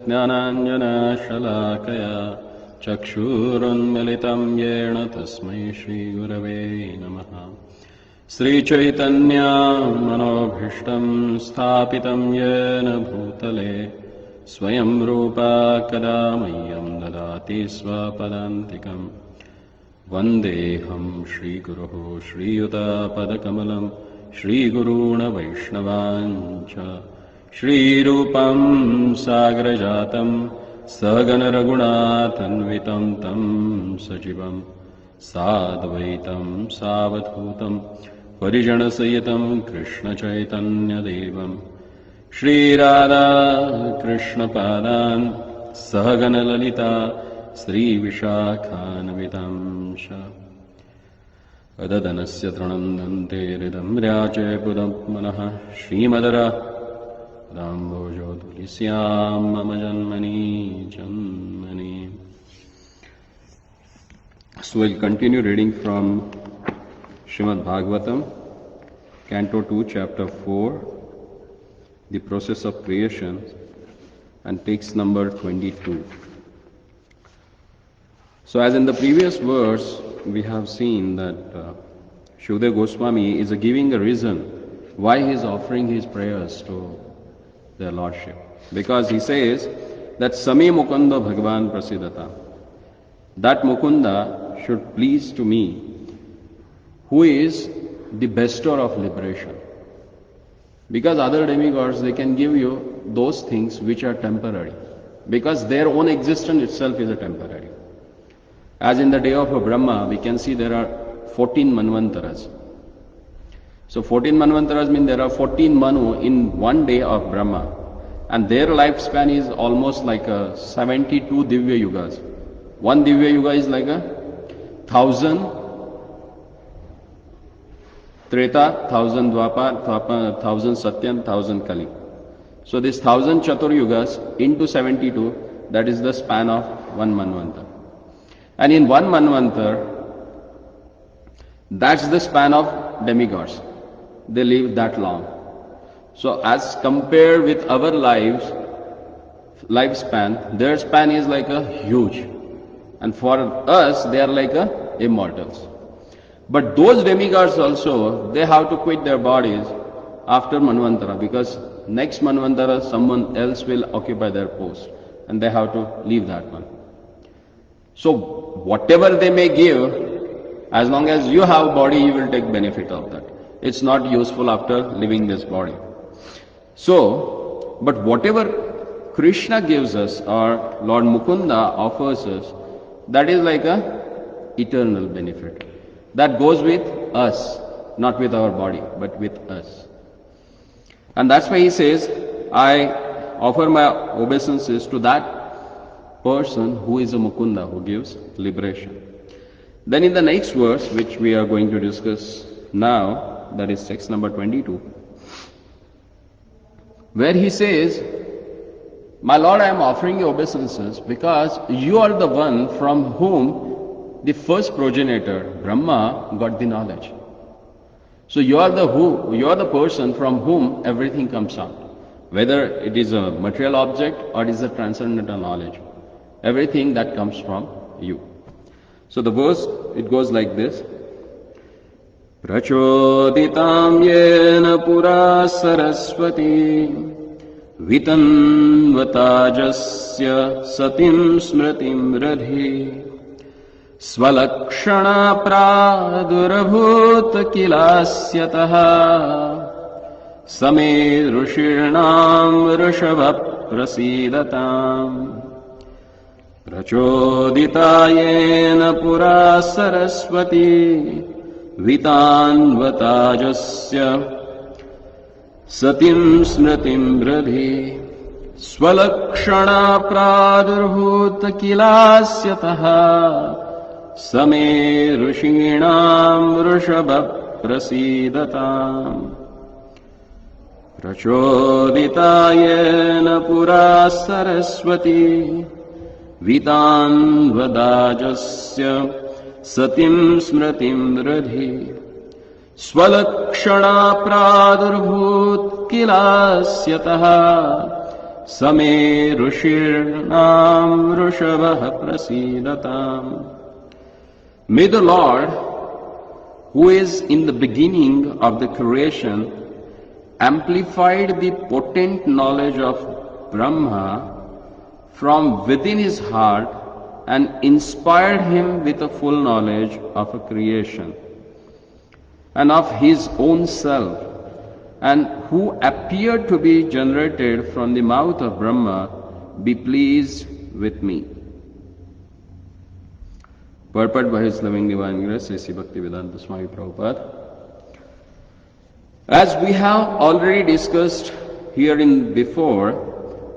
ज्ञानाञ्जनशलाकया चक्षुरुन्मिलितं येन तस्मै श्रीगुरवे नमः। श्रीचैतन्यमनोभीष्टं स्थापितं येन भूतले स्वयं रूपा कदा मह्यं ददाति स्वपदान्तिकम्। वन्देऽहं श्रीगुरोः श्रीयुतापदकमलं श्रीगुरून् वैष्णवांश्च श्रीरूपं सागरजातं सगणरघुनाथान्वितं तं सजीवं साद्वैतं सावधूतं परिजनसहितं कृष्णचैतन्यदेवं श्रीराधा कृष्णपादान् सहगणललिता श्रीविशाखान्वितांश्च अददनस्य तृणं दन्ते हृदं राचे पुदः श्रीमदराम्भोजो तुलिस्यां मम जन्मनि जन्मनि. So we'll continue reading from Srimad Bhagavatam, Canto 2, Chapter 4, the process of creation, and text number 22. So as in the previous verse, we have seen that Shukadeva Goswami is giving a reason why he is offering his prayers to their Lordship. Because he says that Same Mukunda Bhagavan Prasidata, that Mukunda should please to me, who is the bestower of liberation. Because other demigods, they can give you those things which are temporary, because their own existence itself is a temporary. As in the day of Brahma, we can see there are 14 Manvantaras. So 14 Manvantaras mean there are 14 Manu in one day of Brahma. And their lifespan is almost like 72 Divya Yugas. One Divya Yuga is like 1,000 Treta, 1,000 Dwapar, 1,000 Satyam, 1,000 Kali. So this 1,000 Chatur Yugas into 72, that is the span of one Manvantar. And in one Manvantar, that's the span of demigods. They live that long. So as compared with our lifespan, their span is like a huge. And for us, they are like immortals. But those demigods also, they have to quit their bodies after Manvantara, because next Manvantara, someone else will occupy their post. And they have to leave that one. So whatever they may give, as long as you have body, you will take benefit of that. It's not useful after leaving this body. So, but whatever Krishna gives us, or Lord Mukunda offers us, that is like a eternal benefit. That goes with us, not with our body, but with us. And that's why he says, I offer my obeisances to that person who is a Mukunda, who gives liberation. Then in the next verse, which we are going to discuss now, that is text number 22, where he says, my Lord, I am offering you obeisances because you are the one from whom the first progenitor, Brahma, got the knowledge. So you are the person from whom everything comes out. Whether it is a material object or it is a transcendental knowledge. Everything that comes from you. So the verse, it goes like this. Prachoditam yena pura saraswati vitanvatajasya satim smritim radhi Svalakshana pradurabhut kilasyataha Same rushinam rushabha prasidatam Prachoditayena pura saraswati vitanvatajasya satim smritim bradhi Svalakshana pradurabhut kilasyataha Same rushinam rushabha prasidatam Prachoditayena pura saraswati vitanvadajasya satim smritim radhi Svalakshana pradurabhut kilasyataha Same Rushirnam Rushavah Prasidatam. May the Lord, who is in the beginning of the creation, amplified the potent knowledge of Brahma from within his heart and inspired him with a full knowledge of a creation and of his own self, and who appeared to be generated from the mouth of Brahma, be pleased with me. Purport by His Loving Divine Grace, A.C. Bhaktivedanta Swami Prabhupada. As we have already discussed herein before,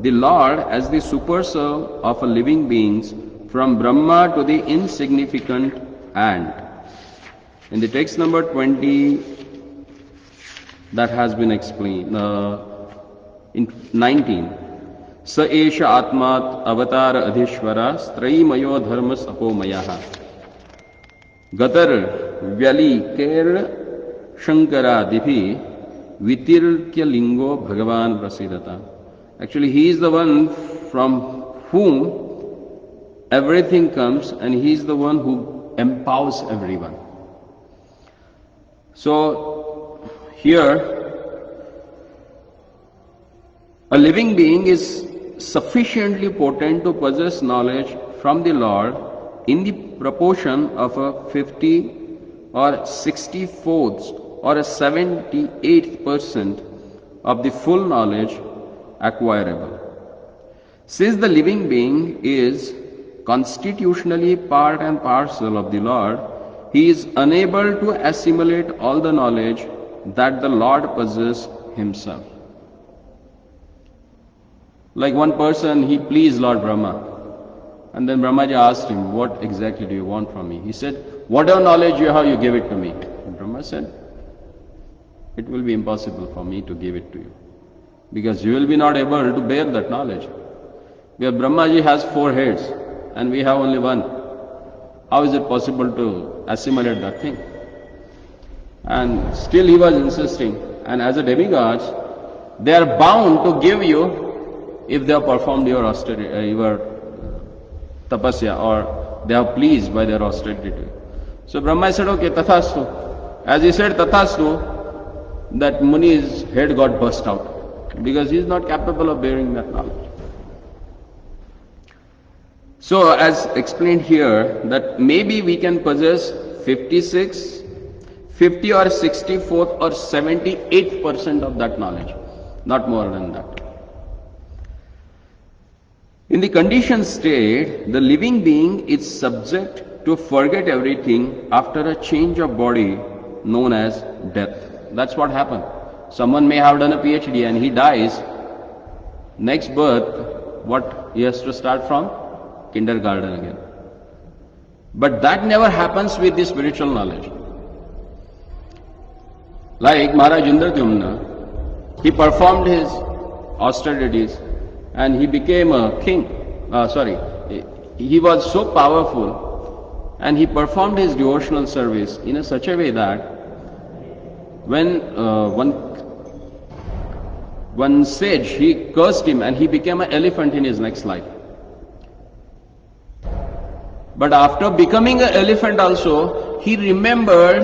the Lord as the super soul of a living beings, from Brahma to the insignificant ant. In the text number 20, that has been explained, in 19. Sa esha atmat avatar adhishvara straimayo dharmas apomayaha. Gatar vyali ker shankara dipi vitirkya lingo bhagavan prasidata. Actually, he is the one from whom everything comes, and he is the one who empowers everyone. So, here, a living being is sufficiently potent to possess knowledge from the Lord in the proportion of a 50 or 64th or a 78% of the full knowledge acquirable. Since the living being is constitutionally part and parcel of the Lord, he is unable to assimilate all the knowledge that the Lord possesses himself. Like one person, he pleased Lord Brahma. And then Brahmaji asked him, what exactly do you want from me? He said, whatever knowledge you have, you give it to me. And Brahma said, it will be impossible for me to give it to you, because you will be not able to bear that knowledge. Because Brahmaji has 4 heads and we have only one. How is it possible to assimilate that thing? And still he was insisting. And as a demigods, they are bound to give you if they have performed your austerity, your tapasya, or they are pleased by their austerity. So Brahma said, okay, tathastu. As he said tathastu, that Muni's head got burst out, because he is not capable of bearing that knowledge. So as explained here, that maybe we can possess 56, 50 or 64th or 78% of that knowledge, not more than that. In the conditioned state, the living being is subject to forget everything after a change of body known as death. That's what happened. Someone may have done a PhD and he dies. Next birth, what he has to start from? Kindergarten again. But that never happens with the spiritual knowledge. Like Maharaj Indradyumna, he performed his austerities and he became a king. He was so powerful and he performed his devotional service in such a way that when one sage, he cursed him and he became an elephant in his next life. But after becoming an elephant also, he remembered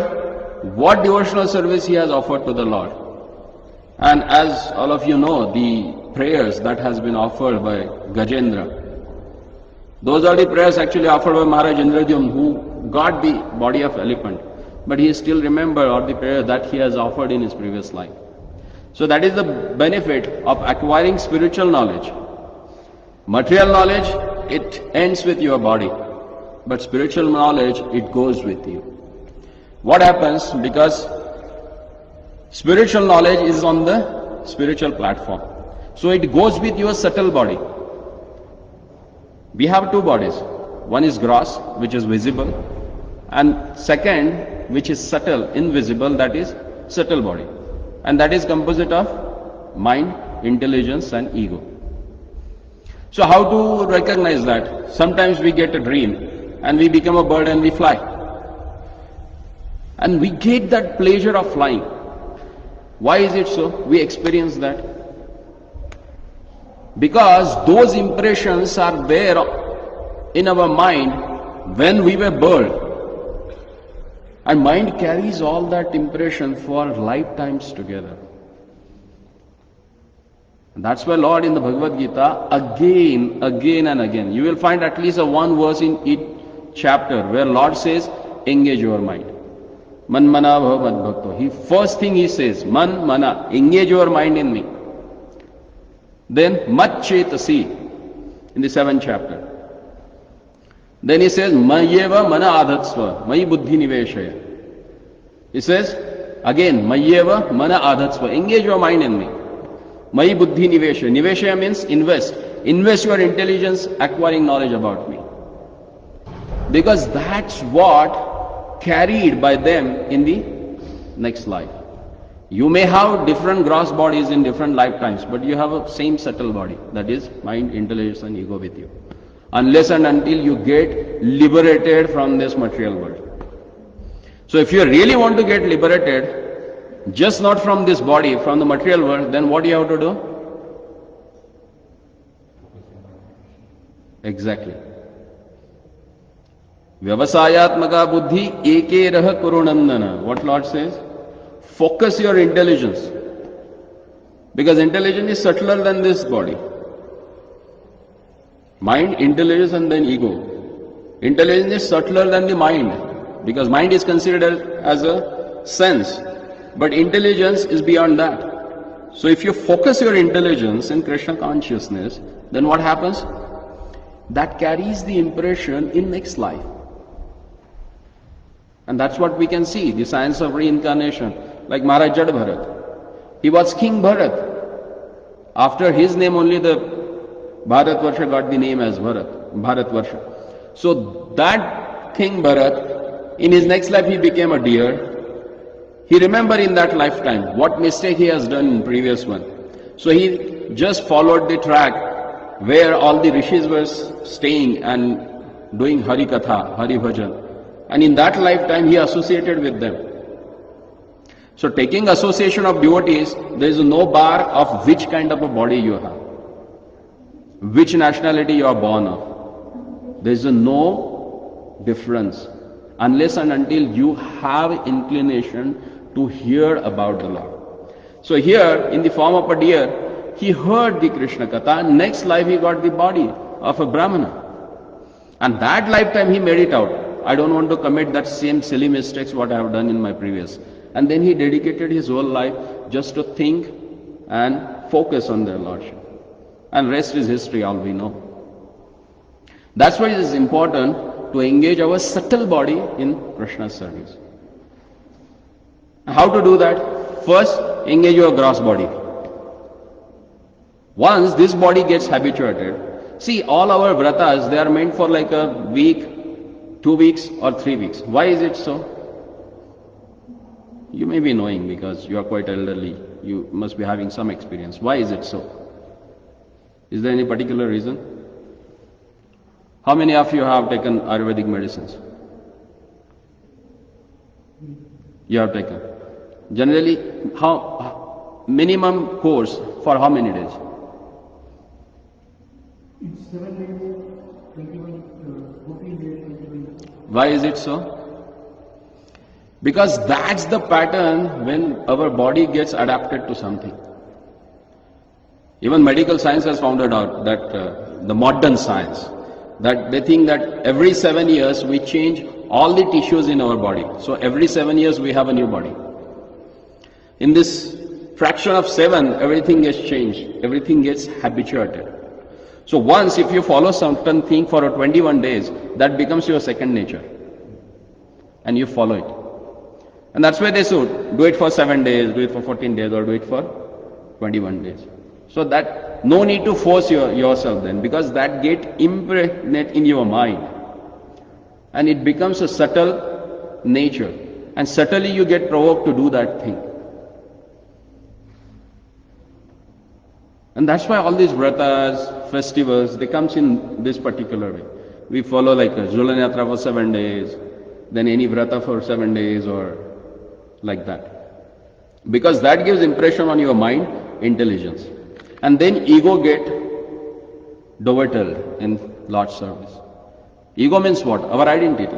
what devotional service he has offered to the Lord. And as all of you know, the prayers that has been offered by Gajendra, those are the prayers actually offered by Maharaj Indradyumna, who got the body of elephant. But he still remembered all the prayers that he has offered in his previous life. So that is the benefit of acquiring spiritual knowledge. Material knowledge, it ends with your body. But spiritual knowledge, it goes with you. What happens? Because spiritual knowledge is on the spiritual platform. So it goes with your subtle body. We have 2 bodies. One is gross, which is visible. And second, which is subtle, invisible, that is subtle body. And that is composite of mind, intelligence and ego. So how to recognize that? Sometimes we get a dream and we become a bird and we fly. And we get that pleasure of flying. Why is it so? We experience that. Because those impressions are there in our mind when we were born. And mind carries all that impression for lifetimes together. And that's why Lord in the Bhagavad Gita, again and again, you will find at least a one verse in each chapter where Lord says, engage your mind. Man mana bhava mad bhakto. First thing he says, man mana, engage your mind in me. Then mat chetasi in the 7th chapter. Then he says, Mayeva mana adhatsva, mayi buddhi niveshaya. He says, again, Mayeva mana adhatsva, engage your mind in me. Mayi buddhi niveshaya. Niveshaya means invest. Invest your intelligence acquiring knowledge about me. Because that's what carried by them in the next life. You may have different gross bodies in different lifetimes, but you have a same subtle body, that is mind, intelligence and ego with you. Unless and until you get liberated from this material world. So if you really want to get liberated, just not from this body, from the material world, then what do you have to do? Exactly. Vyavasayatmaka buddhi ekerah kurunandana. What Lord says? Focus your intelligence. Because intelligence is subtler than this body. Mind, intelligence and then ego. Intelligence is subtler than the mind. Because mind is considered as a sense. But intelligence is beyond that. So if you focus your intelligence in Krishna consciousness, then what happens? That carries the impression in next life. And that's what we can see, the science of reincarnation. Like Maharaj Jad Bharat. He was King Bharat. After his name only the Bharatvarsha got the name as Bharatvarsha. So that King Bharat, in his next life he became a deer. He remembered in that lifetime what mistake he has done in previous one. So he just followed the track where all the rishis were staying and doing Hari Katha, Hari Bhajan. And in that lifetime he associated with them. So taking association of devotees, there is no bar of which kind of a body you have, which nationality you are born of. There is no difference unless and until you have inclination to hear about the Lord. So here, in the form of a deer, he heard the Krishna Katha. Next life he got the body of a Brahmana. And that lifetime he made it out. I don't want to commit that same silly mistakes what I have done in my previous. And then he dedicated his whole life just to think and focus on their Lordship. And rest is history, all we know. That's why it is important to engage our subtle body in Krishna's service. How to do that? First, engage your gross body. Once this body gets habituated, see, all our vratas, they are meant for like a week, 2 weeks or 3 weeks. Why is it so? You may be knowing because you are quite elderly. You must be having some experience. Why is it so? Is there any particular reason? How many of you have taken Ayurvedic medicines? You have taken. Generally, how minimum course for how many days? It's 7 days, 21, 14 days, 21 days. Why is it so? Because that's the pattern when our body gets adapted to something. Even medical science has found out that the modern science, that they think that every 7 years we change all the tissues in our body. So every 7 years we have a new body. In this fraction of 7, everything gets changed, everything gets habituated. So once if you follow certain thing for 21 days, that becomes your second nature. And you follow it. And that's why they should do it for 7 days, do it for 14 days, or do it for 21 days. So that no need to force yourself then, because that get impregnate in your mind. And it becomes a subtle nature. And subtly you get provoked to do that thing. And that's why all these vratas, festivals, they comes in this particular way. We follow like a Jhulan Yatra for 7 days, then any vrata for 7 days or like that. Because that gives impression on your mind, intelligence. And then ego get Dovatel in Lord's service. Ego means what? Our identity.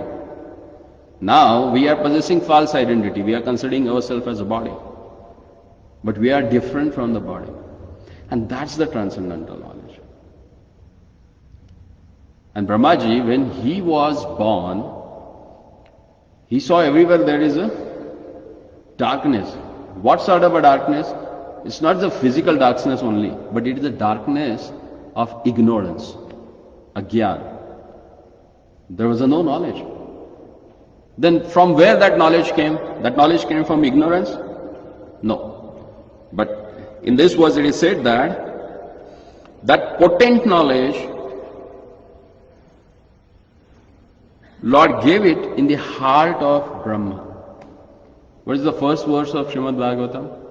Now we are possessing false identity. We are considering ourselves as a body. But we are different from the body. And that's the transcendental knowledge. And Brahmaji, when he was born, he saw everywhere there is a darkness. What sort of a darkness? It's not the physical darkness only, but it is the darkness of ignorance, agyan. There was no knowledge. Then from where that knowledge came? That knowledge came from ignorance? No. But in this verse it is said that potent knowledge, Lord gave it in the heart of Brahma. What is the first verse of Srimad Bhagavatam?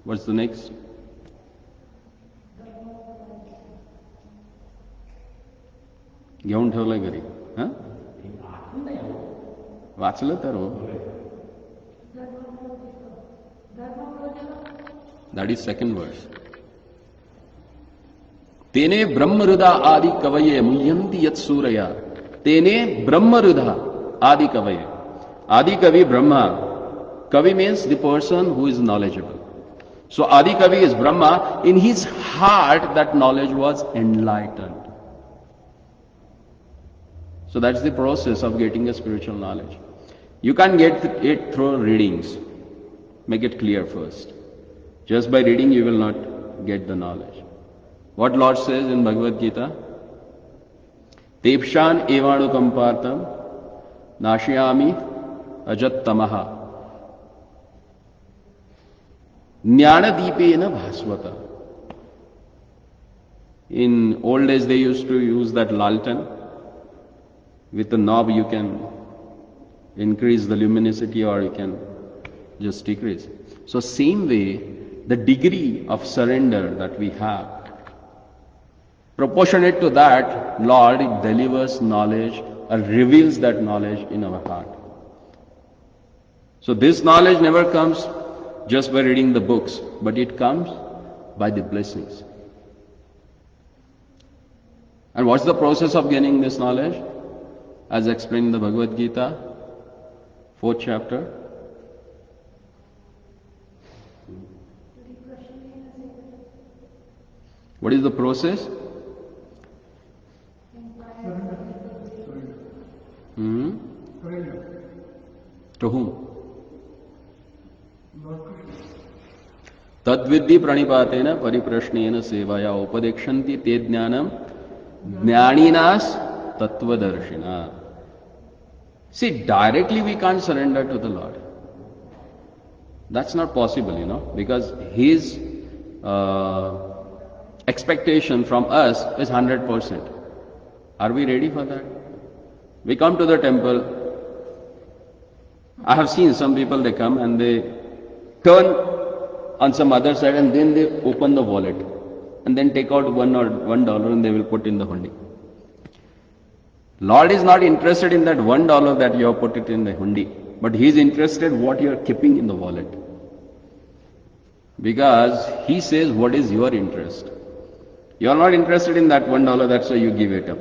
What's the next? घेऊन ठेवलंय घरी वाचलं तर हो. That is second verse. तेने ब्रह्महृदा आदि कवये मुह्यन्ति यत् सूरया. तेने ब्रह्महृदा आदि कवये. Adi Kavi Brahma. Kavi means the person who is knowledgeable. So Adi Kavi is Brahma. In his heart that knowledge was enlightened. So that's the process of getting a spiritual knowledge. You can't get it through readings. Make it clear first. Just by reading you will not get the knowledge. What Lord says in Bhagavad Gita? Tepshan evanukam partam nashiyami ajat tamaha jnana deepena bhasvata. In old days they used to use that laltan. With a knob you can increase the luminosity or you can just decrease. So same way, the degree of surrender that we have, proportionate to that, Lord delivers knowledge or reveals that knowledge in our heart. So this knowledge never comes just by reading the books, but it comes by the blessings. And what's the process of gaining this knowledge? As explained in the Bhagavad Gita, 4th chapter. What is the process? To whom? Tadvidhi pranipatena pariprashnena sevaya upadekshanti te jnanam jnaninas tattvadarshina. See, directly we can't surrender to the Lord. That's not possible, because His expectation from us is 100%. Are we ready for that? We come to the temple. I have seen some people, they come and they turn on some other side and then they open the wallet and then take out $1 and they will put in the hundi. Lord is not interested in that $1 that you have put it in the hundi, but He is interested what you are keeping in the wallet. Because He says, what is your interest? You are not interested in that $1, that's why you give it up.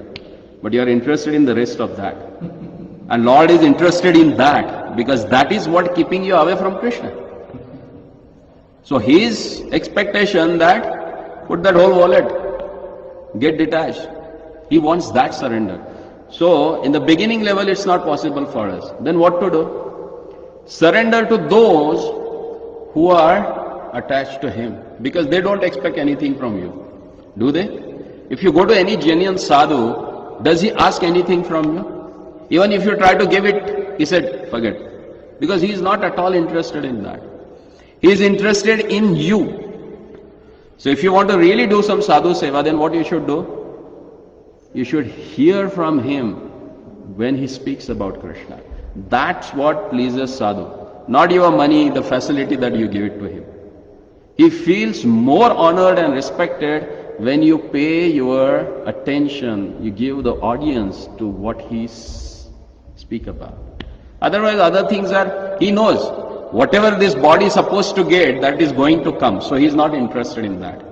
But you are interested in the rest of that. And Lord is interested in that, because that is what keeping you away from Krishna. So His expectation that, put that whole wallet, get detached. He wants that surrender. So, in the beginning level, it's not possible for us. Then what to do? Surrender to those who are attached to Him, because they don't expect anything from you. Do they? If you go to any genuine sadhu, does he ask anything from you? Even if you try to give it, he said, forget. Because he is not at all interested in that. He is interested in you. So if you want to really do some sadhu seva, then what you should do? You should hear from him when he speaks about Krishna. That's what pleases sadhu. Not your money, the facility that you give it to him. He feels more honored and respected when you pay your attention, you give the audience to what he speak about. Otherwise, other things are, he knows, whatever this body is supposed to get, that is going to come. So he is not interested in that.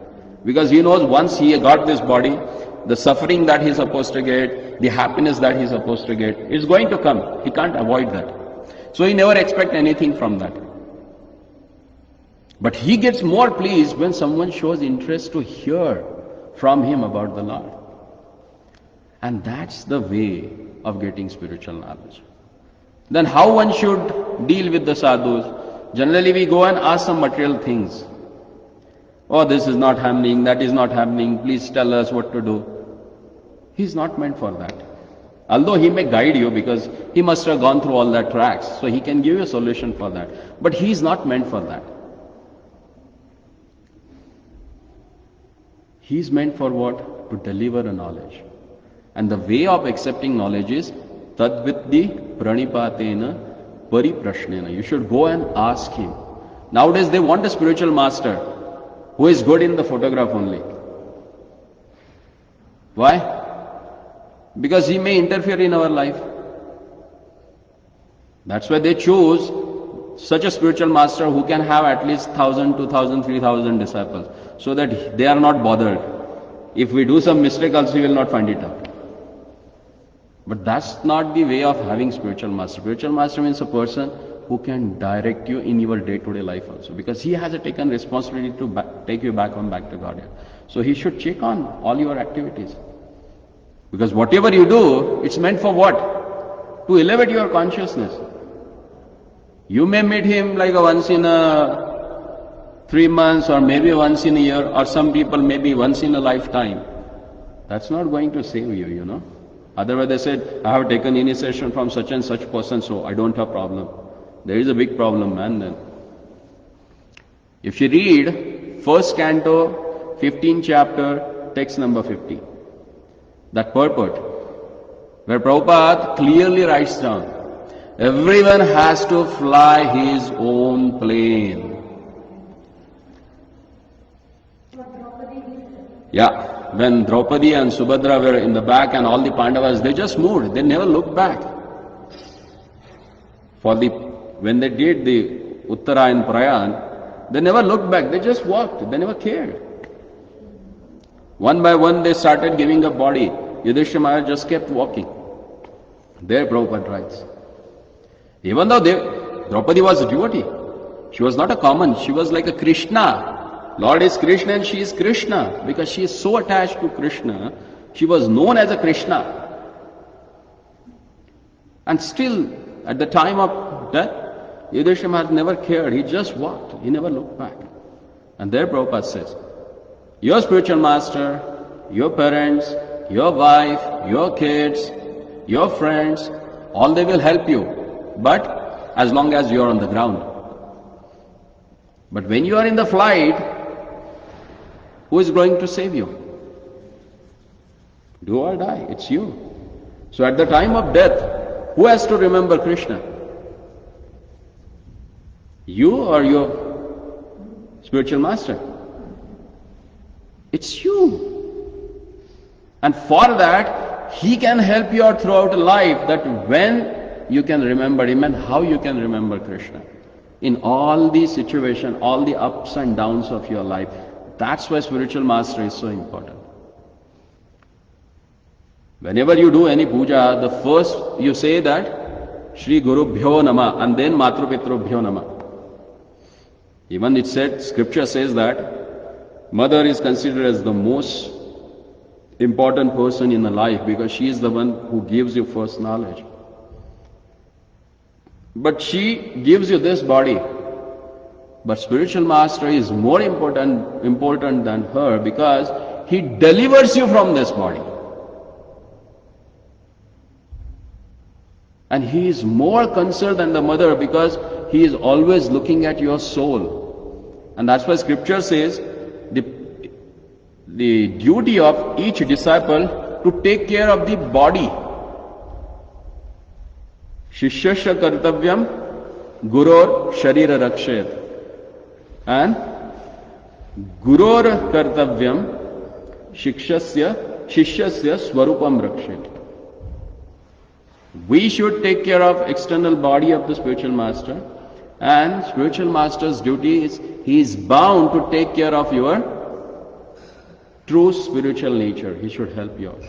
Because he knows once he got this body, the suffering that he's supposed to get, the happiness that he's supposed to get, is going to come. He can't avoid that. So he never expects anything from that. But he gets more pleased when someone shows interest to hear from him about the Lord. And that's the way of getting spiritual knowledge. Then how one should deal with the sadhus? Generally we go and ask some material things. Oh, this is not happening, that is not happening, please tell us what to do. He's not meant for that. Although he may guide you because he must have gone through all that tracks, so he can give you a solution for that. But he is not meant for that. He is meant for what? To deliver a knowledge. And the way of accepting knowledge is tadviddi pranipatena pariprashnena. You should go and ask him. Nowadays they want a spiritual master who is good in the photograph only. Why? Because he may interfere in our life. That's why they choose such a spiritual master who can have at least 1,000, 2,000, 3,000 disciples, so that they are not bothered. If we do some mistake also, we will not find it out. But that's not the way of having spiritual master. Spiritual master means a person who can direct you in your day-to-day life also, because he has taken responsibility to take you back to God. So he should check on all your activities. Because whatever you do, it's meant for what? To elevate your consciousness. You may meet him like once in 3 months, or maybe once in a year, or some people maybe once in a lifetime. That's not going to save you, you know. Otherwise they said, I have taken initiation from such and such person, so I don't have problem. There is a big problem, man, then. If you read 1st canto, 15th chapter, text number 50, that purport, where Prabhupada clearly writes down, everyone has to fly his own plane. Yeah, when Draupadi and Subhadra were in the back and all the Pandavas, they just moved, they never looked back. When they did the Uttara and Prayan, they never looked back, they just walked, they never cared. One by one they started giving up body. Yudhishthira Maharaj just kept walking. There Prabhupada writes. Even though Draupadi was a devotee, she was not a common, she was like a Krishna. Lord is Krishna and she is Krishna. Because she is so attached to Krishna, she was known as a Krishna. And still, at the time of death, Yudhishthira Maharaj never cared, he just walked, he never looked back. And there Prabhupada says, your spiritual master, your parents, your wife, your kids, your friends, all they will help you. But as long as you are on the ground. But when you are in the flight, who is going to save you? Do or die, it's you. So at the time of death, who has to remember Krishna? You or your spiritual master? It's you. And for that, he can help you out throughout life, that when you can remember him and how you can remember Krishna. In all the situations, all the ups and downs of your life. That's why spiritual master is so important. Whenever you do any puja, the first you say that Shri Guru Bhyo Nama, and then Matru Pitru Bhyo Nama. Even it said, scripture says that mother is considered as the most important person in the life, because she is the one who gives you first knowledge. But she gives you this body. But spiritual master is more important than her, because he delivers you from this body. And he is more concerned than the mother, because he is always looking at your soul. And that's why scripture says the duty of each disciple to take care of the body. Shishyasya kartavyam guror sharira rakshet. And guror kartavyam shishyasya swarupam rakshet. We should take care of external body of the spiritual master, and spiritual master's duty is, he is bound to take care of your true spiritual nature. He should help you out.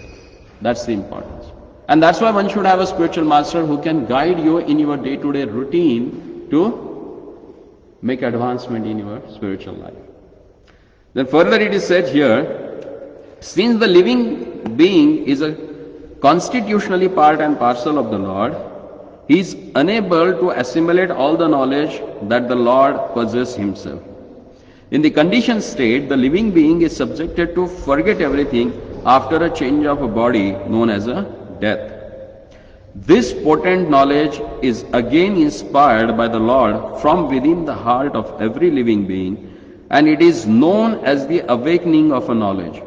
That's the importance. And that's why one should have a spiritual master who can guide you in your day-to-day routine to make advancement in your spiritual life. Then further it is said here, since the living being is a constitutionally part and parcel of the Lord, he is unable to assimilate all the knowledge that the Lord possesses himself. In the conditioned state, the living being is subjected to forget everything after a change of a body known as a death. This potent knowledge is again inspired by the Lord from within the heart of every living being, and it is known as the awakening of a knowledge.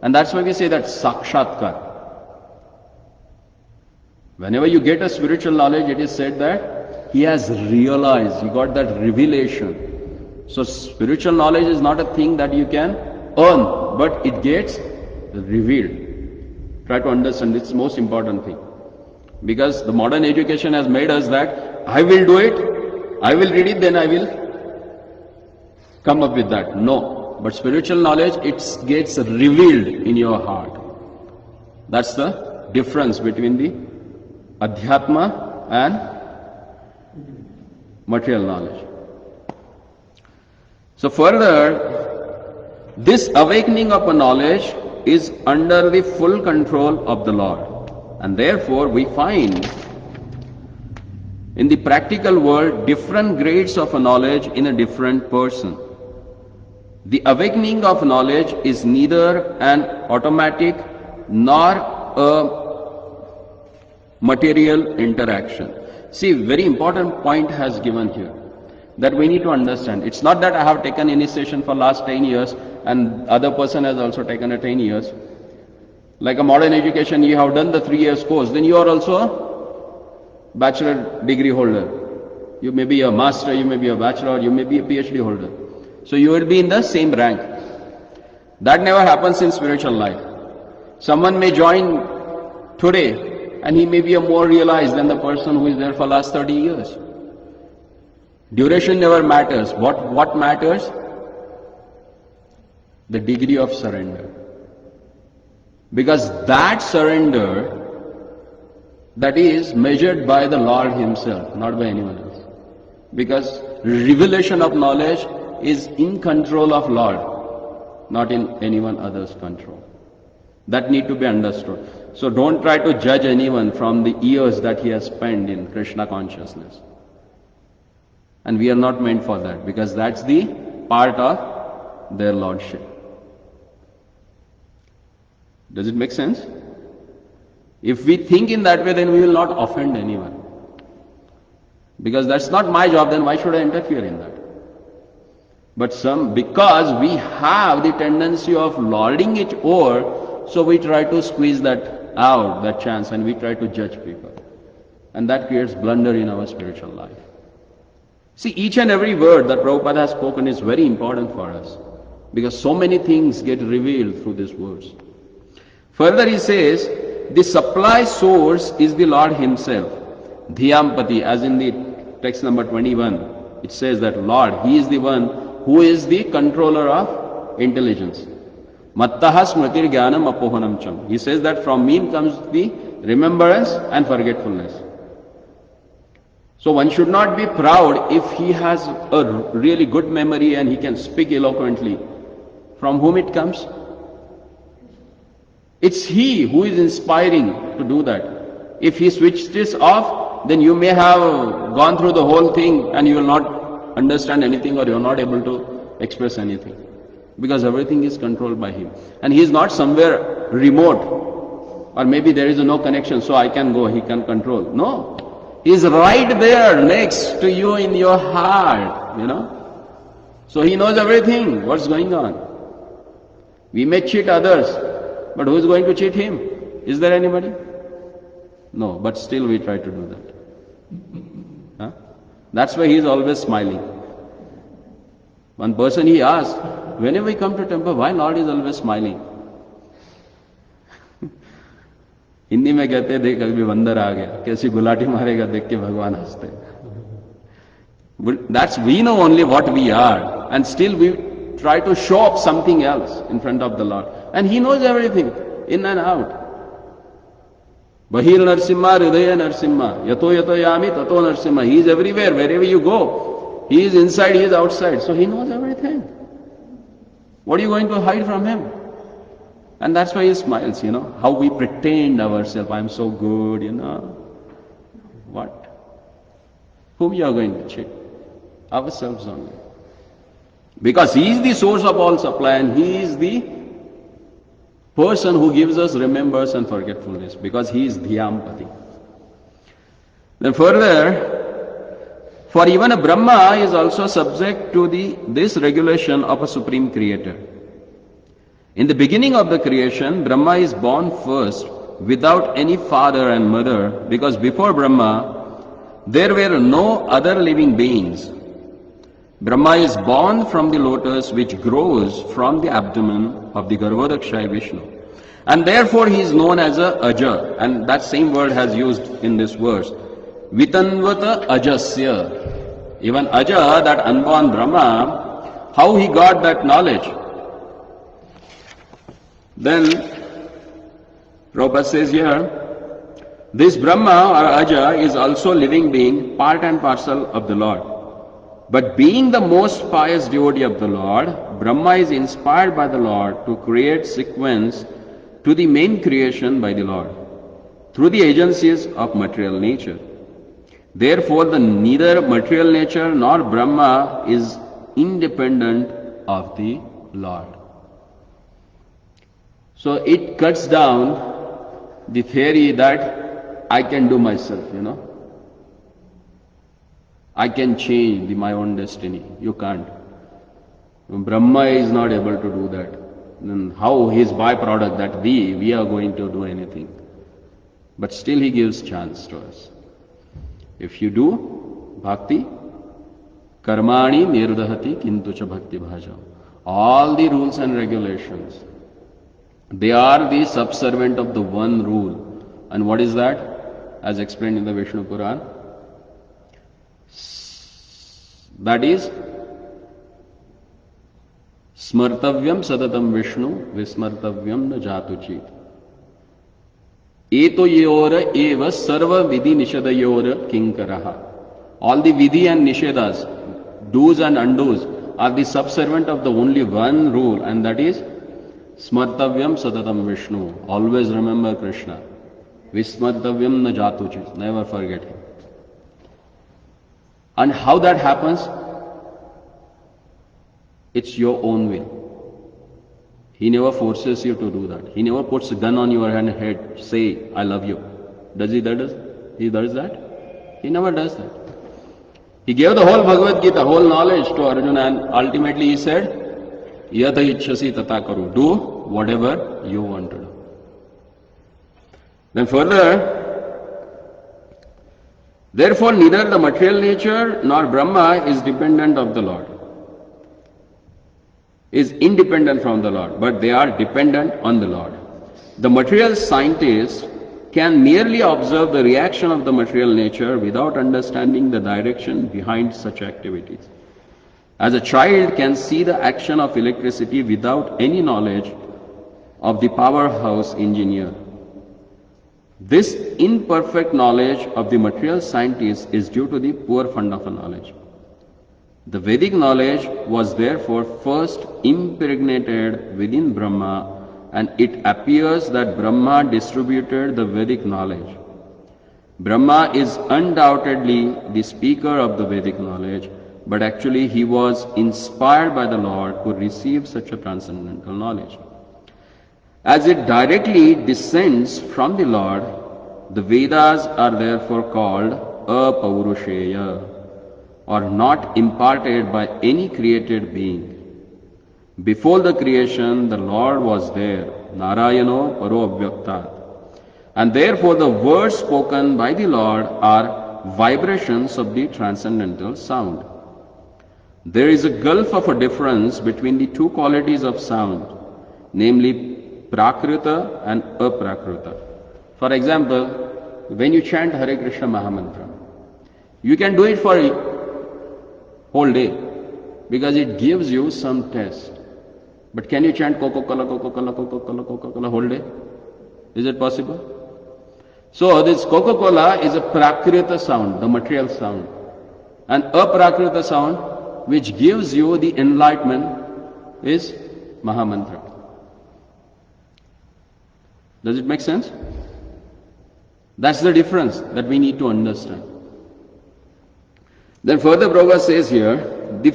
And that's why we say that sakshatkar. Whenever you get a spiritual knowledge, it is said that he has realized, he got that revelation. So spiritual knowledge is not a thing that you can earn, but it gets revealed. Try to understand, it's the most important thing. Because the modern education has made us that, I will do it, I will read it, then I will come up with that. No. But spiritual knowledge, it gets revealed in your heart. That's the difference between the Adhyatma and material knowledge. So further, this awakening of a knowledge is under the full control of the Lord. And therefore we find in the practical world different grades of a knowledge in a different person. The awakening of knowledge is neither an automatic nor a material interaction. See, very important point has given here that we need to understand. It's not that I have taken initiation for last 10 years and other person has also taken a 10 years. Like a modern education, you have done the 3 years course, then you are also a bachelor degree holder. You may be a master, you may be a bachelor, you may be a PhD holder. So you will be in the same rank. That never happens in spiritual life. Someone may join today and he may be a more realized than the person who is there for last 30 years. Duration never matters. What matters? The degree of surrender. Because that surrender, that is measured by the Lord himself, not by anyone else. Because revelation of knowledge is in control of Lord, not in anyone other's control. That need to be understood. So don't try to judge anyone from the years that he has spent in Krishna consciousness. And we are not meant for that, because that's the part of their lordship. Does it make sense? If we think in that way, then we will not offend anyone. Because that's not my job, then why should I interfere in that? But because we have the tendency of lording it over, so we try to squeeze that out, that chance, and we try to judge people. And that creates blunder in our spiritual life. See, each and every word that Prabhupada has spoken is very important for us, because so many things get revealed through these words. Further he says, the supply source is the Lord himself. Dhyampati, as in the text number 21, it says that Lord, he is the one who is the controller of intelligence. Mattaha smritir jnanam apohanam cham. He says that from me comes the remembrance and forgetfulness. So one should not be proud if he has a really good memory and he can speak eloquently. From whom it comes? It's he who is inspiring to do that. If he switched this off, then you may have gone through the whole thing and you will not understand anything, or you are not able to express anything. Because everything is controlled by him. And he is not somewhere remote, or maybe there is no connection, so I can go, he can control. No. He is right there next to you in your heart, So he knows everything, what's going on. We may cheat others, but who is going to cheat him? Is there anybody? No, but still we try to do that. Huh? That's why he is always smiling. One person he asked, whenever we come to temple, why Lord is always smiling? Hindi में कहते हैं, देख अभी बंदर आ गया, कैसी गुलाटी मारेगा, देख के भगवान हंसते. That's we know only what we are, and still we try to show up something else in front of the Lord. And He knows everything, in and out. Bahir Narsimha, Hridaya Narsimha, Yato Yato Yami, Tato Narsimha. He is everywhere, wherever you go. He is inside, He is outside. So He knows everything. What are you going to hide from Him? And that's why He smiles, how we pretend ourselves, I'm so good, What? Whom you are going to cheat? Ourselves only. Because He is the source of all supply and He is the person who gives us remembrance and forgetfulness, because He is Dhyampati. Then further, for even a Brahma is also subject to this regulation of a Supreme Creator. In the beginning of the creation, Brahma is born first without any father and mother, because before Brahma, there were no other living beings. Brahma is born from the lotus which grows from the abdomen of the Garbhodakshaya Vishnu. And therefore he is known as a Aja. And that same word has used in this verse. Vitanvata Ajasya. Even Aja, that unborn Brahma, how he got that knowledge? Then Prabhupada says here, this Brahma or Aja is also living being, part and parcel of the Lord. But being the most pious devotee of the Lord, Brahma is inspired by the Lord to create sequence to the main creation by the Lord, through the agencies of material nature. Therefore, neither material nature nor Brahma is independent of the Lord. So it cuts down the theory that I can do myself, I can change my own destiny. You can't. Brahma is not able to do that. Then how his byproduct that we are going to do anything? But still He gives chance to us. If you do bhakti, karmani nirdahati kintucha bhakti bhaja. All the rules and regulations, they are the subservient of the one rule. And what is that? As explained in the Vishnu Puran. That is Smartavyam Sadatam Vishnu Vismartavyam Na Jatuchit. Eto Yora Eva Sarva Vidhi Nishadayora Kinkaraha. All the Vidhi and Nishadas, do's and undo's, are the subservient of the only one rule, and that is Smartavyam Sadatam Vishnu. Always remember Krishna. Vismartavyam Na Jatuchit. Never forget Him. And how that happens? It's your own will. He never forces you to do that. He never puts a gun on your head, say, I love you. Does He does that? He never does that. He gave the whole Bhagavad Gita, whole knowledge to Arjuna, and ultimately He said, Yata Ichhasi Tata Karu. Do whatever you want to do. Then further, therefore, neither the material nature nor Brahma is dependent of the Lord, is independent from the Lord, but they are dependent on the Lord. The material scientist can merely observe the reaction of the material nature without understanding the direction behind such activities. As a child can see the action of electricity without any knowledge of the powerhouse engineer. This imperfect knowledge of the material scientist is due to the poor fund of knowledge. The Vedic knowledge was therefore first impregnated within Brahma, and it appears that Brahma distributed the Vedic knowledge. Brahma is undoubtedly the speaker of the Vedic knowledge, but actually he was inspired by the Lord to receive such a transcendental knowledge. As it directly descends from the Lord, the Vedas are therefore called apaurushaya, or not imparted by any created being. Before the creation, the Lord was there, Narayano Paro Avyaktat. And therefore the words spoken by the Lord are vibrations of the transcendental sound. There is a gulf of a difference between the two qualities of sound, namely Prakrita and Aprakrita. For example, when you chant Hare Krishna Mahamantra, you can do it for a whole day. because it gives you some taste. But can you chant Coca-Cola, Coca-Cola, Coca-Cola, Coca-Cola whole day? Is it possible? So this Coca-Cola is a Prakrita sound, the material sound. And Aprakrita sound, which gives you the enlightenment, is Mahamantra. Does it make sense? That's the difference that we need to understand. Then further Prabhupada says here, the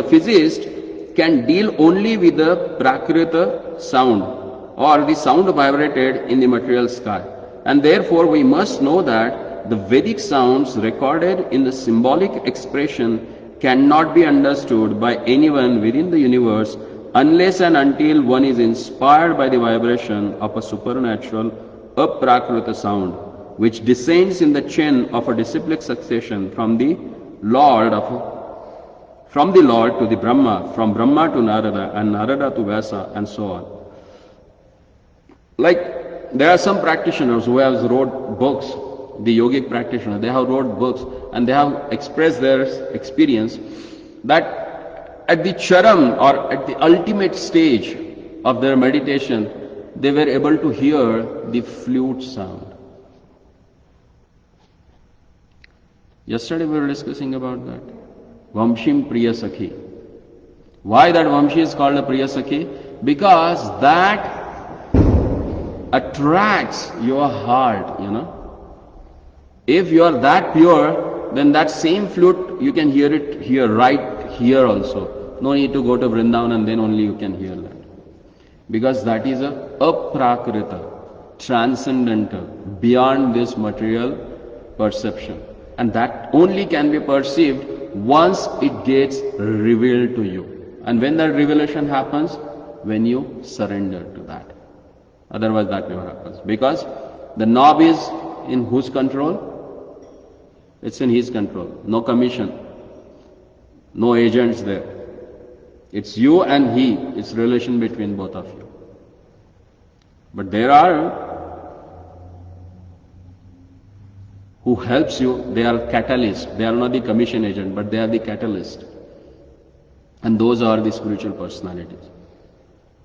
physicist can deal only with the Prakrita sound or the sound vibrated in the material sky. And therefore we must know that the Vedic sounds recorded in the symbolic expression cannot be understood by anyone within the universe unless and until one is inspired by the vibration of a supernatural Aprakrita sound, which descends in the chain of a disciplic succession from the Lord to the Brahma, from Brahma to Narada, and Narada to Vyasa, and so on. Like, there are some practitioners who have wrote books, the yogic practitioners, they have wrote books, and they have expressed their experience that at the charam, or at the ultimate stage of their meditation, they were able to hear the flute sound. Yesterday we were discussing about that. Vamshim Priya Sakhi. Why that Vamshi is called a Priya Sakhi? Because that attracts your heart, If you are that pure, then that same flute, you can hear it here, right here also. No need to go to Vrindavan and then only you can hear that. Because that is a aprakrita, transcendental, beyond this material perception. And that only can be perceived once it gets revealed to you. And when that revelation happens, when you surrender to that. Otherwise that never happens. Because the knob is in whose control? It's in his control. No commission. No agents there. It's you and he. It's relation between both of you. But there are who helps you, they are catalyst. They are not the commission agent, but they are the catalyst. And those are the spiritual personalities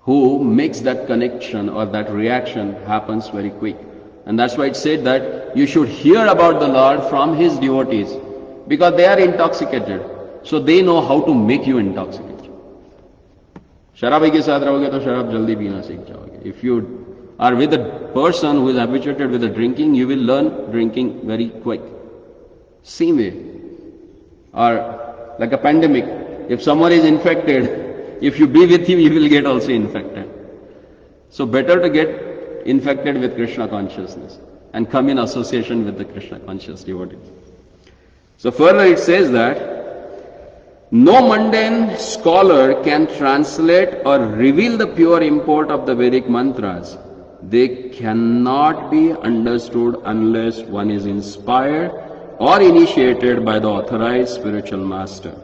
who makes that connection or that reaction happens very quick. And that's why it said that you should hear about the Lord from His devotees, because they are intoxicated. So they know how to make you intoxicated. शराबी के साथ रहोगे तो शराब जल्दी पीना सीख जाओगे. If you are with a person who is habituated with the drinking, you will learn drinking very quick. Same way. Or like a pandemic, if someone is infected, if you be with him, you will get also infected. So better to get infected with Krishna consciousness and come in association with the Krishna conscious devotees. So further it says that no mundane scholar can translate or reveal the pure import of the Vedic mantras. They cannot be understood unless one is inspired or initiated by the authorized spiritual master.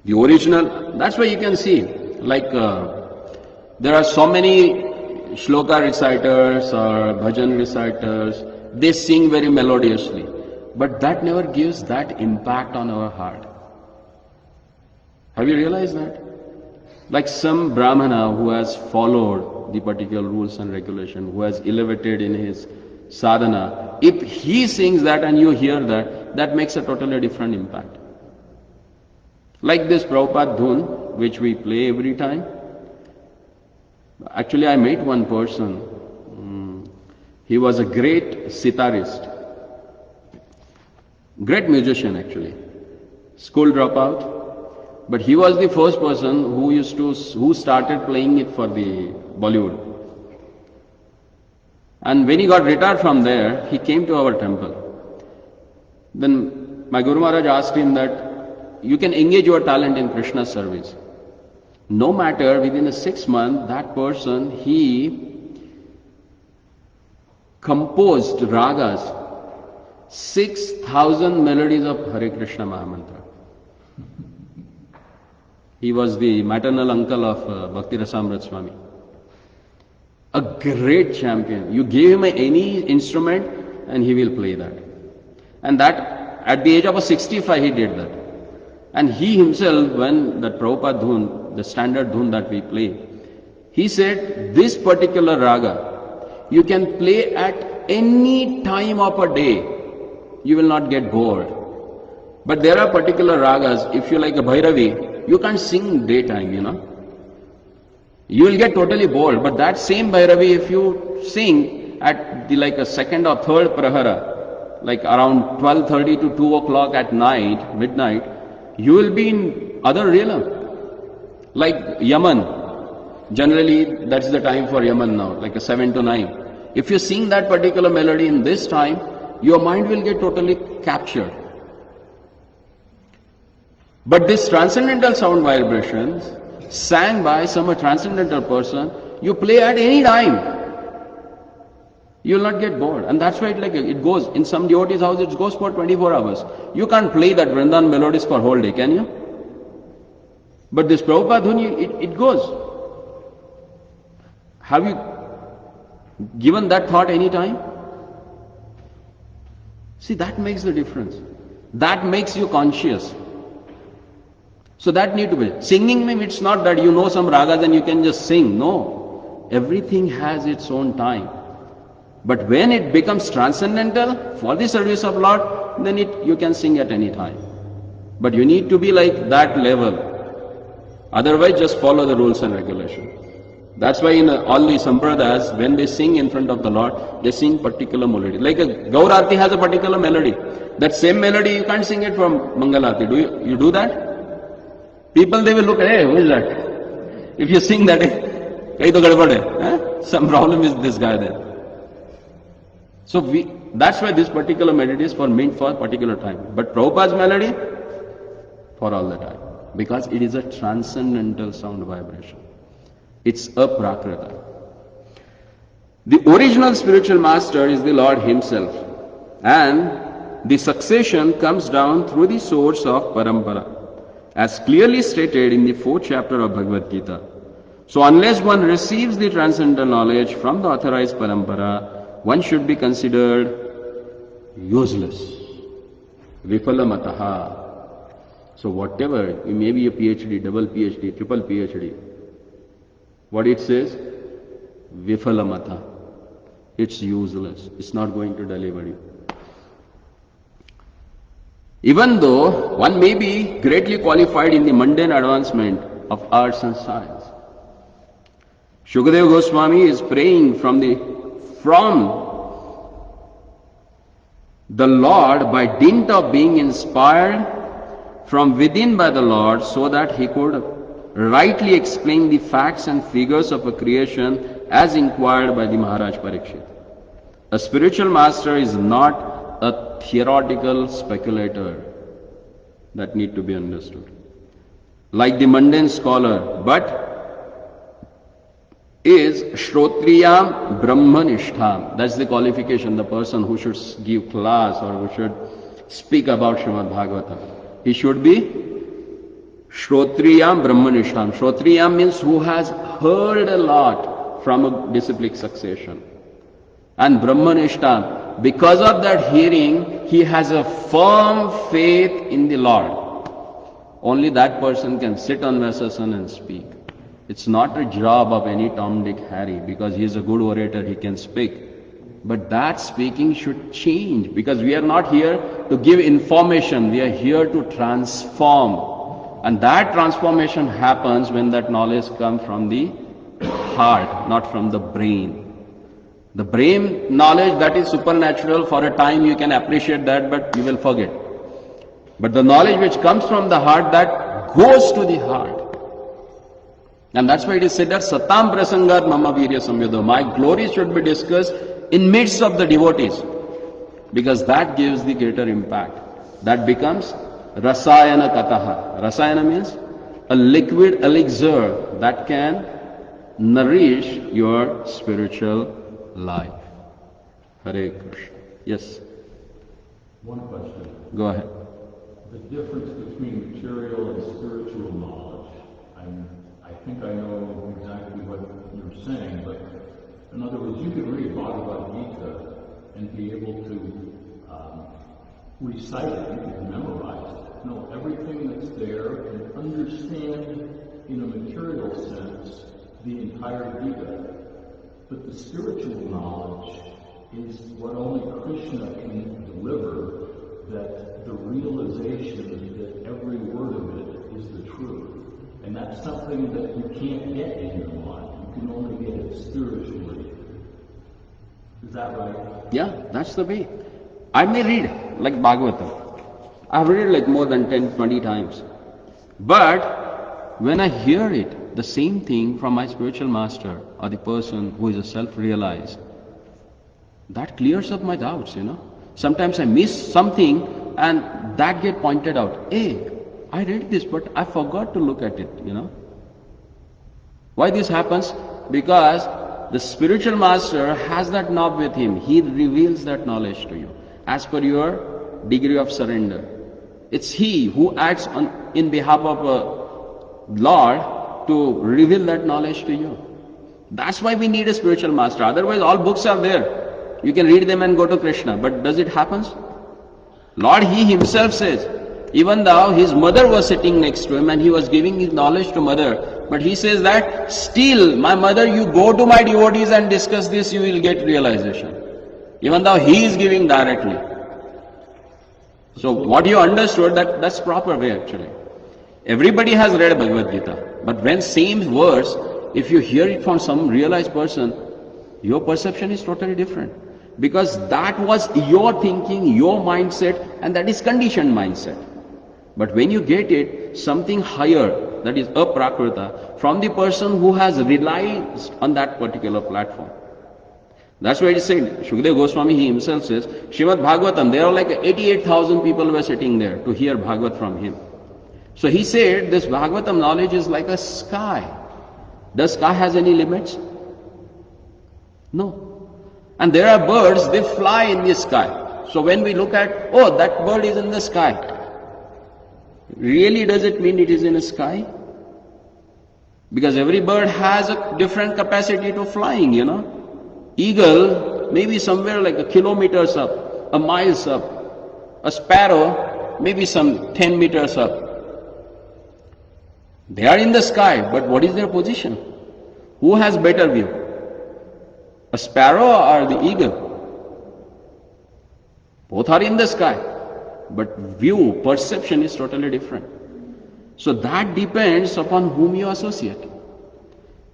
The original, that's why you can see, like there are so many shloka reciters or bhajan reciters, they sing very melodiously, but that never gives that impact on our heart. Have you realized that? Like some brahmana who has followed the particular rules and regulation, who has elevated in his sadhana, if he sings that and you hear that, that makes a totally different impact. Like this Prabhupada Dhun, which we play every time. Actually, I met one person. He was a great sitarist. Great musician actually. School dropout. But he was the first person who started playing it for the Bollywood. And when he got retired from there, he came to our temple. Then my Guru Maharaj asked him that, you can engage your talent in Krishna's service. No matter, within 6 months, that person, he composed ragas, 6,000 melodies of Hare Krishna Mahamantra. He was the maternal uncle of Bhakti Rasamrit Swami. A great champion. You give him any instrument and he will play that. And that, at the age of 65, he did that. And he himself, when that Prabhupada dhun, the standard dhun that we play, he said, this particular raga, you can play at any time of a day. You will not get bored. But there are particular ragas, if you like a Bhairavi, you can't sing daytime, You will get totally bored. But that same Bhairavi, if you sing at the like a second or third prahara, like around 12:30 to 2 o'clock at night, midnight, you will be in other realm. Like Yaman, generally that's the time for Yaman now, like a 7 to 9. If you sing that particular melody in this time, your mind will get totally captured. But this transcendental sound vibrations, sang by some transcendental person, you play at any time. You will not get bored. And that's why it goes. In some devotee's house, it goes for 24 hours. You can't play that Vrindavan melodies for whole day, can you? But this Prabhupada dhuni, it goes. Have you given that thought any time? See, that makes the difference. That makes you conscious. So that need to be. Singing means it's not that you know some ragas and you can just sing. No. Everything has its own time. But when it becomes transcendental for the service of Lord, then you can sing at any time. But you need to be like that level. Otherwise, just follow the rules and regulations. That's why in all the sampradayas, when they sing in front of the Lord, they sing particular melody. Like a Gaur Aarti has a particular melody. That same melody, you can't sing it from Mangal Aarti. Do you do that? People, they will look, hey, who is that? If you sing that, kahi to gadbad hai. Some problem is this guy there. So that's why this particular melody is meant for a particular time. But Prabhupada's melody, for all the time. Because it is a transcendental sound vibration. It's a prakrita. The original spiritual master is the Lord himself. And the succession comes down through the source of parampara, as clearly stated in the 4th chapter of Bhagavad Gita. So unless one receives the transcendental knowledge from the authorized parampara, one should be considered useless. Vifalamataha. So whatever, you may be a PhD, double PhD, triple PhD. What it says? Vifalamata. It's useless. It's not going to deliver you. Even though one may be greatly qualified in the mundane advancement of arts and science. Shukadeva Goswami is praying from the Lord by dint of being inspired from within by the Lord, so that he could rightly explain the facts and figures of a creation as inquired by the Maharaj Parikshit. A spiritual master is not a theoretical speculator. That need to be understood. Like the mundane scholar, but is Shrotriyam Brahmanishtham. That's the qualification, the person who should give class or who should speak about Srimad Bhagavatam. He should be Shrotriyam Brahmanishtham. Shrotriyam means who has heard a lot from a disciplic succession. And Brahmanishtham, because of that hearing, he has a firm faith in the Lord. Only that person can sit on Vyasasana and speak. It's not a job of any Tom, Dick, Harry, because he is a good orator, he can speak. But that speaking should change, because we are not here to give information, we are here to transform. And that transformation happens when that knowledge comes from the heart, not from the brain. The brain knowledge, that is supernatural. For a time you can appreciate that, but you will forget. But the knowledge which comes from the heart, that goes to the heart. And that's why it is said that Satam Prasangat Mama Virya Samyuddha. My glory should be discussed in midst of the devotees. Because that gives the greater impact. That becomes Rasayana Kataha. Rasayana means a liquid elixir that can nourish your spiritual life. Hare Krishna. Yes? One question. Go ahead. The difference between material and spiritual knowledge. I think I know exactly what you're saying, but in other words, you can read Bhagavad Gita and be able to recite it, you can memorize it. know everything that's there and understand in a material sense the entire Gita. But the spiritual knowledge is what only Krishna can deliver, that the realization that every word of it is the truth. And that's something that you can't get in your mind. You can only get it spiritually. Is that right? Yeah, that's the way. I may read like Bhagavatam. I've read it like more than 10, 20 times. But when I hear it, the same thing from my spiritual master or the person who is a self-realized, that clears up my doubts, Sometimes I miss something and that get pointed out. Hey, I read this, but I forgot to look at it, Why this happens? Because the spiritual master has that knob with him. He reveals that knowledge to you as per your degree of surrender. It's he who acts in behalf of a Lord to reveal that knowledge to you. That's why we need a spiritual master. Otherwise, all books are there. You can read them and go to Krishna. But does it happen? Lord, he himself says, even though his mother was sitting next to him and he was giving his knowledge to mother, but he says that, still, my mother, you go to my devotees and discuss this, you will get realization. Even though he is giving directly. So what you understood, that's proper way actually. Everybody has read Bhagavad Gita, but when same verse, if you hear it from some realized person, your perception is totally different. Because that was your thinking, your mindset, and that is conditioned mindset. But when you get it, something higher, that is aprakrita, from the person who has relied on that particular platform. That's why it is said, Shukadeva Goswami, he himself says, Srimad Bhagavatam, there are like 88,000 people were sitting there to hear Bhagavat from him. So he said, this Bhagavatam knowledge is like a sky. Does sky has any limits? No. And there are birds, they fly in the sky. So when we look at, oh, that bird is in the sky. Really, does it mean it is in the sky? Because every bird has a different capacity to flying, Eagle, maybe somewhere like a kilometers up, a miles up. A sparrow, maybe some 10 meters up. They are in the sky, but what is their position? Who has better view? A sparrow or the eagle? Both are in the sky, but view, perception is totally different. So that depends upon whom you associate.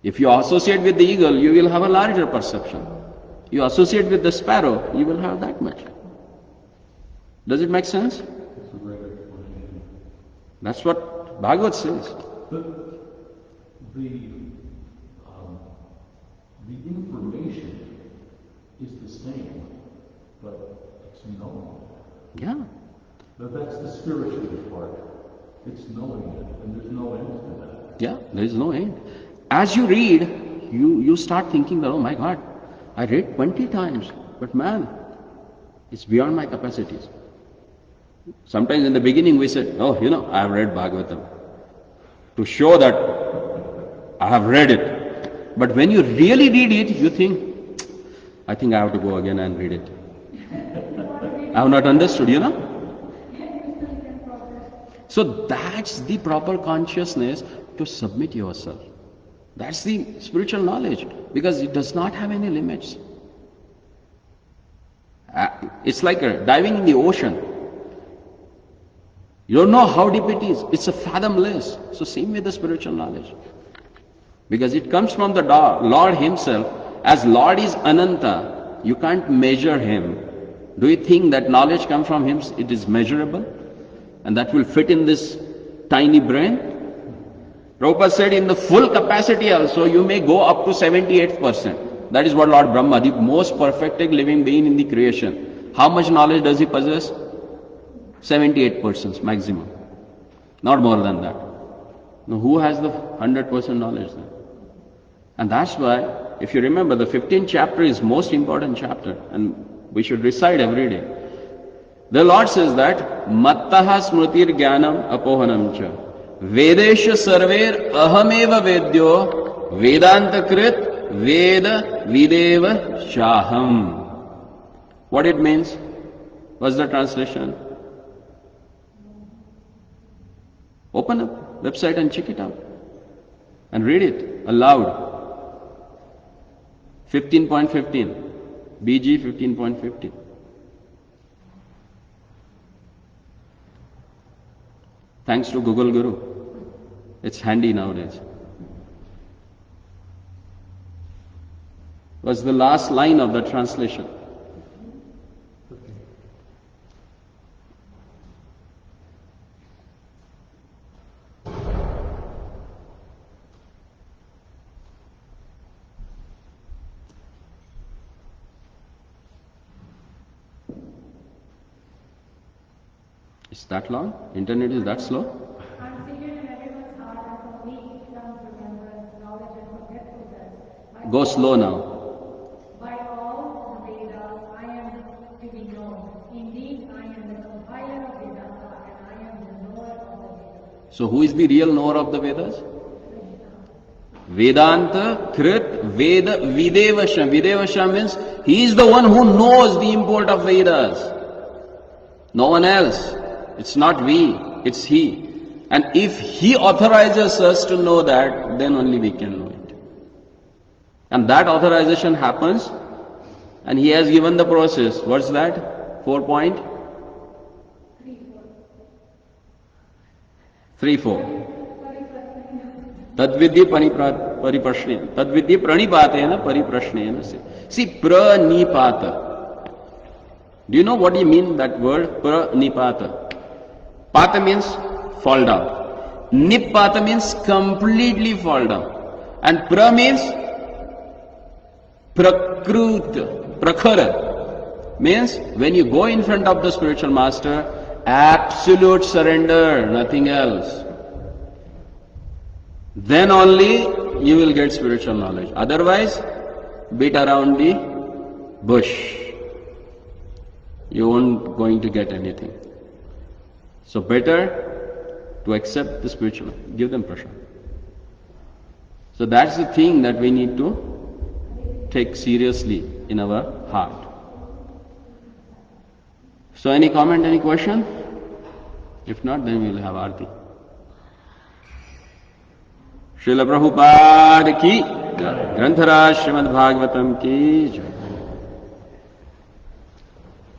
If you associate with the eagle, you will have a larger perception. You associate with the sparrow, you will have that much. Does it make sense? That's a great explanation. That's what Bhagavat says. The information is the same, but it's known. Yeah. But that's the spiritual part. It's knowing it, and there's no end to that. Yeah, there is no end. As you read, you start thinking that, oh my God, I read 20 times, but man, it's beyond my capacities. Sometimes in the beginning we said, oh, I have read Bhagavatam. To show that I have read it. But when you really read it, you think, I think I have to go again and read it. I have not understood, So that's the proper consciousness to submit yourself. That's the spiritual knowledge, because it does not have any limits. It's like diving in the ocean. You don't know how deep it is. It's a fathomless. So same with the spiritual knowledge. Because it comes from the Lord himself. As Lord is Ananta, you can't measure him. Do you think that knowledge comes from him? It is measurable? And that will fit in this tiny brain? Prabhupada said in the full capacity also, you may go up to 78%. That is what Lord Brahma, the most perfected living being in the creation. How much knowledge does he possess? 78% maximum. Not more than that. Now who has the 100% knowledge then? And that's why, if you remember, the 15th chapter is most important chapter, and we should recite every day. The Lord says that, Mattaha smrutir jnanam apohanam cha. Vedesha sarver ahameva vedyo vedantakrit veda videva shaham. What it means? What's the translation? Open up website and check it out. And read it aloud. 15.15. BG 15.15. Thanks to Google Guru. It's handy nowadays. Was the last line of the translation. Is that long? Internet is that slow? I'm seated in everyone's heart and complete becomes remembrance, knowledge and forgetfulness. Go slow now. By all the Vedas, I am to be known. Indeed, I am the compiler of Vedanta and I am the knower of the Vedas. So who is the real knower of the Vedas? Vedanta, Krit, Veda, Videvasham. Videvasham means he is the one who knows the import of Vedas. No one else. It's not we, it's he. And if he authorizes us to know that, then only we can know it. And that authorization happens, and he has given the process. What's that? 4.34. Tadvidya pariprashnen. Tadvidya pranipatena pariprashnena. See, pranipata. Do you know what you mean that word? Pranipata. Pata means fall down. Nipata means completely fall down. And pra means prakrut, prakhara. Means when you go in front of the spiritual master, absolute surrender, nothing else. Then only you will get spiritual knowledge. Otherwise, beat around the bush. You won't going to get anything. So better to accept the spiritual, give them pressure. So that's the thing that we need to take seriously in our heart. So any comment, any question? If not, then we will have Aarti. Srila Prabhupada ki jai. Granthara Srimad Bhagavatam ki jai.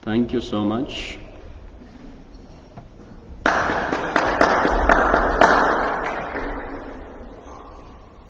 Thank you so much.